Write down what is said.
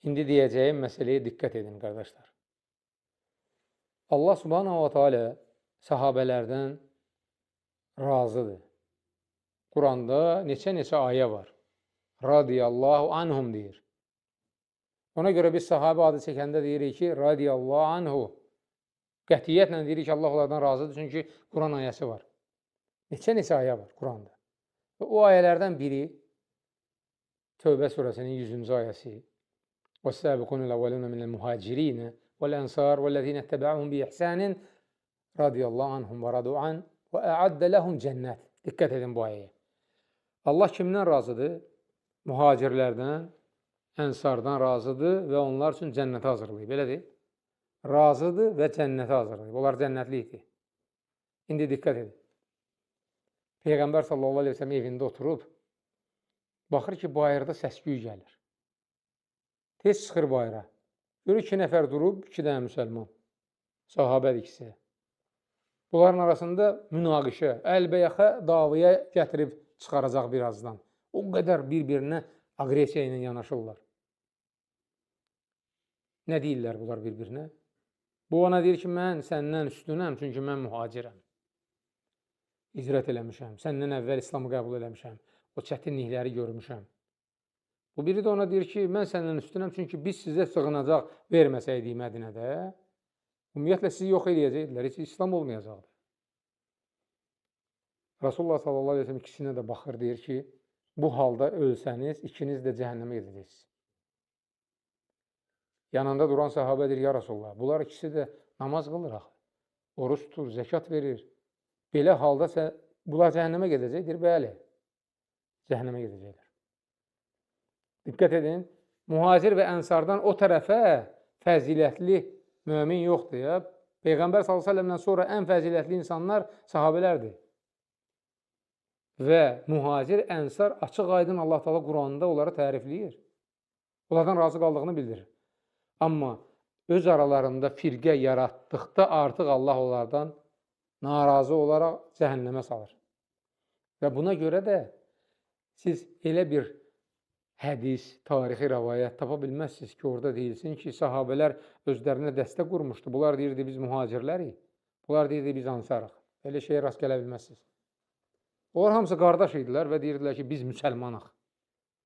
İndi deyəcəyim məsələyə diqqət edin, qardaşlar. Allah subhanahu wa ta'ala sahabələrdən razıdır. Quranda neçə ayə var. Radiyallahu anhum deyir. Ona görə biz sahabə adı çəkəndə deyirik ki, radiyallahu anhu. Qətiyyətlə deyirik ki, Allah onlardan razıdır, çünki Quran ayəsi var. Neçə ayə var Quranda. Və o ayələrdən biri Tövbə surəsinin 100-cü ayəsi. وَالسَّابِقُونَ الْأَوَّلُونَ مِنَ الْمُهَاجِرِينَ وَالْأَنْصَارِ وَالَّذِينَ اتَّبَعُوهُم بِإِحْسَانٍ رَضِيَ اللّٰهُ عَنْهُمْ وَرَضُوا عَنْهُ وَأَعَدَّ لَهُمْ جَنَّاتٍ. Diqqət edin bu ayəyə. Allah kimdən razıdır? Mühacirlərdən, ənsardan razıdır və onlar üçün cənnəti hazırlayıb. Belədir. Razıdır və cənnəti hazırlayıb. Onlar cənnətlikdir. İndi diqqət edin. Peyğəmbər sallallahu aleyhi ve sellem evində oturub, baxır ki, bayırda səs-küy gəlir. Tez çıxır bayıra. Görür 2 nəfər durub, 2 dənə müsəlman. Sahabədir ikisi. Bunların arasında münaqişə, əlbəyaxa davaya gətirib çıxaracaq birazdan. O qədər bir-birinə aqresiya ilə yanaşırlar. Nə deyirlər bunlar bir-birinə? Bu ona deyir ki, mən səndən üstünəm, çünki mən mühacirəm. İcrət eləmişəm, səndən əvvəl İslamı qəbul eləmişəm, o çətinlikləri görmüşəm. Bu biri də ona deyir ki, mən səndən üstünəm, çünki biz sizə sığınacaq verməsəydik Mədinədə, ümumiyyətlə sizi yox eləyəcəkdilər, heç İslam olmayacaqdı. Rasulullah sallallahu aleyhi ve sellem ikisinə də baxır, deyir ki, bu halda ölsəniz, ikiniz də cəhənnəmə gedəcəksiniz. Yanında duran sahabə deyir, ya Rasulullah, bunlar ikisi də namaz qılır axı, oruç tutur, zəkat verir. Belə halda bunlar cəhənnəmə gedəcəkdir, bəli, cəhənnəmə gedəcəklər. Diqqət edin, mühacir və ənsardan o tərəfə fəzilətli mömin yoxdur ya. Peyğəmbər s.ə.v-dən sonra ən fəzilətli insanlar sahabələrdir. Və mühacir, ənsar açıq aydın Allah Teala Quranda onları tərifləyir. Onlardan razı qaldığını bildirir. Amma öz aralarında firqə yaratdıqda artıq Allah onlardan narazı olaraq cəhənnəmə salır. Və buna görə də siz elə bir hədis, tarixi rəvayət tapa bilməzsiniz ki, orada deyilsin ki, sahabələr özlərinə dəstə qurmuşdu. Bunlar deyirdi, biz mühacirlərik. Bunlar deyirdi, biz ansarıq. Elə şeyə rast gələ bilməzsiniz. Onlar hamısı qardaş idilər və deyirdilər ki, biz müsəlmanıq.